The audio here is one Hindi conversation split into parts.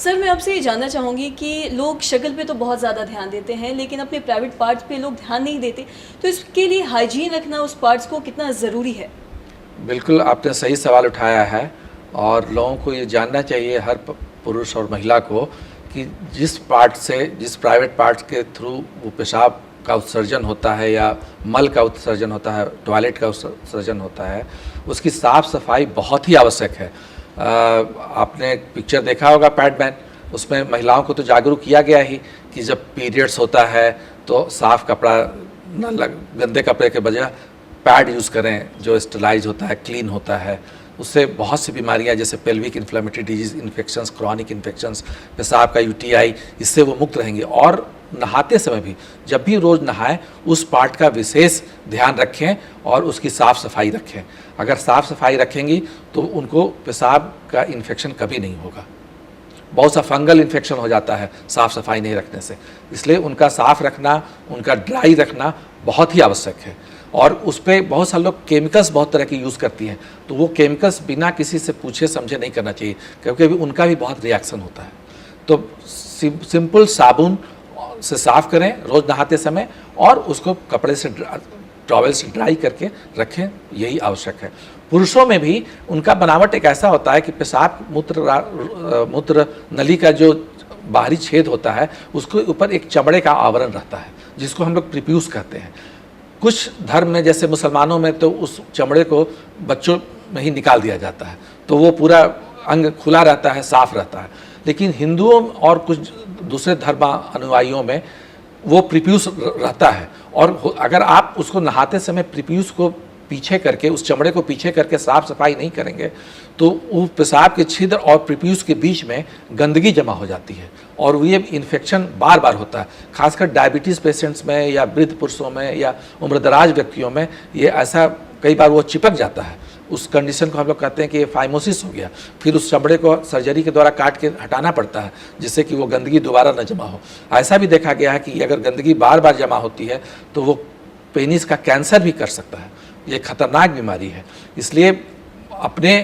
सर मैं आपसे ये जानना चाहूँगी कि लोग शक्ल पे तो बहुत ज़्यादा ध्यान देते हैं लेकिन अपने प्राइवेट पार्ट्स पे लोग ध्यान नहीं देते, तो इसके लिए हाइजीन रखना उस पार्ट्स को कितना ज़रूरी है? बिल्कुल आपने सही सवाल उठाया है और लोगों को ये जानना चाहिए, हर पुरुष और महिला को, कि जिस पार्ट से, जिस प्राइवेट पार्ट्स के थ्रू वो पेशाब का उत्सर्जन होता है या मल का उत्सर्जन होता है, टॉयलेट का उत्सर्जन होता है, उसकी साफ़ सफाई बहुत ही आवश्यक है। आपने पिक्चर देखा होगा पैडमैन, उसमें महिलाओं को तो जागरूक किया गया ही कि जब पीरियड्स होता है तो साफ़ कपड़ा न गंदे कपड़े के बजाय पैड यूज़ करें जो स्टरलाइज होता है, क्लीन होता है। उससे बहुत सी बीमारियां जैसे pelvic inflammatory disease, infections, chronic infections, पेशाब का यूटीआई, इससे वो मुक्त रहेंगे। और नहाते समय भी जब भी रोज़ नहाएं उस पार्ट का विशेष ध्यान रखें और उसकी साफ़ सफाई रखें। अगर साफ़ सफाई रखेंगी तो उनको पेशाब का इन्फेक्शन कभी नहीं होगा। बहुत सा फंगल इन्फेक्शन हो जाता है साफ़ सफाई नहीं रखने से, इसलिए उनका साफ़ रखना, उनका ड्राई रखना बहुत ही आवश्यक है। और उस पर बहुत सारे लोग केमिकल्स बहुत तरह की यूज़ करती हैं, तो वो केमिकल्स बिना किसी से पूछे समझे नहीं करना चाहिए, क्योंकि उनका भी बहुत रिएक्शन होता है। तो सिंपल साबुन से साफ़ करें रोज़ नहाते समय और उसको कपड़े से, टॉवेल से ड्राई करके रखें, यही आवश्यक है। पुरुषों में भी उनका बनावट एक ऐसा होता है कि पेशाब मूत्र नली का जो बाहरी छेद होता है उसके ऊपर एक चमड़े का आवरण रहता है जिसको हम लोग प्रीप्यूस कहते हैं। कुछ धर्म में जैसे मुसलमानों में तो उस चमड़े को बच्चों में ही निकाल दिया जाता है, तो वो पूरा अंग खुला रहता है, साफ रहता है। लेकिन हिंदुओं और कुछ दूसरे धर्म अनुयायियों में वो प्रीप्यूस रहता है, और अगर आप उसको नहाते समय प्रीप्यूस को पीछे करके, उस चमड़े को पीछे करके साफ सफाई नहीं करेंगे तो वो पेशाब के छिद्र और प्रीप्यूस के बीच में गंदगी जमा हो जाती है और ये इन्फेक्शन बार बार होता है। खासकर डायबिटीज़ पेशेंट्स में या वृद्ध पुरुषों में या उम्रदराज व्यक्तियों में ये ऐसा कई बार वो चिपक जाता है। उस कंडीशन को हम लोग कहते हैं कि ये फाइमोसिस हो गया। फिर उस चमड़े को सर्जरी के द्वारा काट के हटाना पड़ता है जिससे कि वो गंदगी दोबारा न जमा हो। ऐसा भी देखा गया है कि अगर गंदगी बार बार जमा होती है तो वो पेनिस का कैंसर भी कर सकता है। ये खतरनाक बीमारी है। इसलिए अपने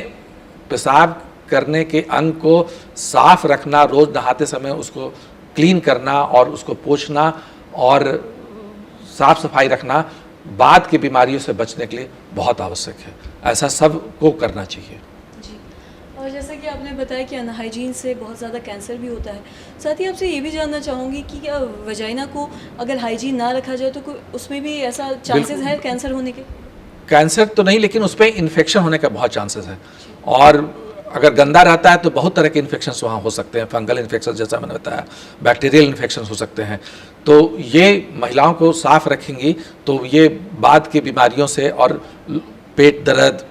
पेशाब करने के अंग को साफ रखना, रोज़ नहाते समय उसको क्लीन करना और उसको पोंछना और साफ सफाई रखना बाद की बीमारियों से बचने के लिए बहुत आवश्यक है। ऐसा सबको करना चाहिए जी। और जैसा कि आपने बताया कि अनहाइजीन से बहुत ज़्यादा कैंसर भी होता है, साथ ही आपसे ये भी जानना चाहूँगी कि क्या वजाइना को अगर हाइजीन ना रखा जाए तो उसमें भी ऐसा चांसेस है कैंसर होने के? कैंसर तो नहीं, लेकिन उस पर इन्फेक्शन होने का बहुत चांसेस है। और अगर गंदा रहता है तो बहुत तरह के इन्फेक्शंस वहाँ हो सकते हैं। फंगल इन्फेक्शन जैसा मैंने बताया, बैक्टीरियल इन्फेक्शंस हो सकते हैं। तो ये महिलाओं को साफ रखेंगी तो ये बाद की बीमारियों से और पेट दर्द,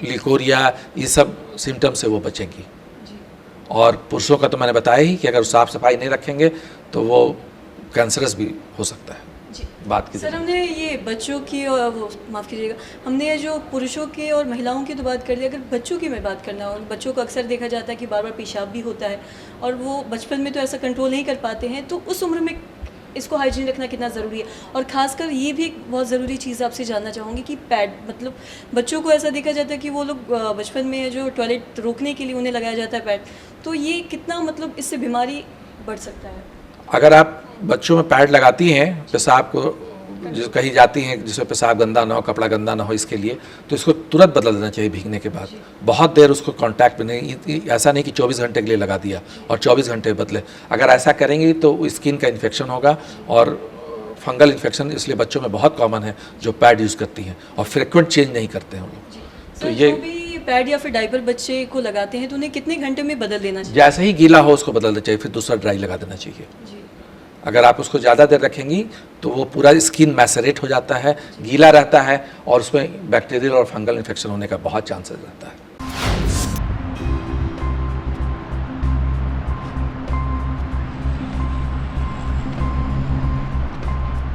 लिकोरिया, ये सब सिम्टम से वो बचेंगी। और पुरुषों का तो मैंने बताया ही कि अगर साफ सफाई नहीं रखेंगे तो वो कैंसरस भी हो सकता है। बात की सर हमने ये बच्चों की और वो माफ़ कीजिएगा, हमने ये जो पुरुषों की और महिलाओं की तो बात कर ली, अगर बच्चों की मैं बात करना हो, बच्चों को अक्सर देखा जाता है कि बार बार पेशाब भी होता है और वो बचपन में तो ऐसा कंट्रोल नहीं कर पाते हैं, तो उस उम्र में इसको हाइजीन रखना कितना ज़रूरी है? और ख़ासकर ये भी एक बहुत ज़रूरी चीज़ आपसे जानना चाहूँगी कि पैड, मतलब बच्चों को ऐसा देखा जाता है कि वो लोग बचपन में जो टॉयलेट रोकने के लिए उन्हें लगाया जाता है पैड, तो ये कितना मतलब इससे बीमारी बढ़ सकता है? अगर आप बच्चों में पैड लगाती हैं पेशाब को जो कहीं जाती हैं जिसमें पेशाब गंदा ना हो, कपड़ा गंदा ना हो, इसके लिए तो इसको तुरंत बदल देना चाहिए भीगने के बाद। बहुत देर उसको कांटेक्ट में नहीं, ऐसा नहीं कि 24 घंटे के लिए लगा दिया और 24 घंटे बदले। अगर ऐसा करेंगी तो स्किन का इन्फेक्शन होगा और फंगल इन्फेक्शन इसलिए बच्चों में बहुत कॉमन है जो पैड यूज़ करती हैं और फ्रिक्वेंट चेंज नहीं करते हैं हम लोग। तो ये पैड या फिर डायपर बच्चे को लगाते हैं तो उन्हें कितने घंटे में बदल देना चाहिए? जैसे ही गीला हो उसको बदलना चाहिए, फिर दूसरा ड्राई लगा देना चाहिए। अगर आप उसको ज़्यादा देर रखेंगी तो वो पूरा स्किन मैसरेट हो जाता है, गीला रहता है और उसमें बैक्टीरियल और फंगल इन्फेक्शन होने का बहुत चांसेस रहता है।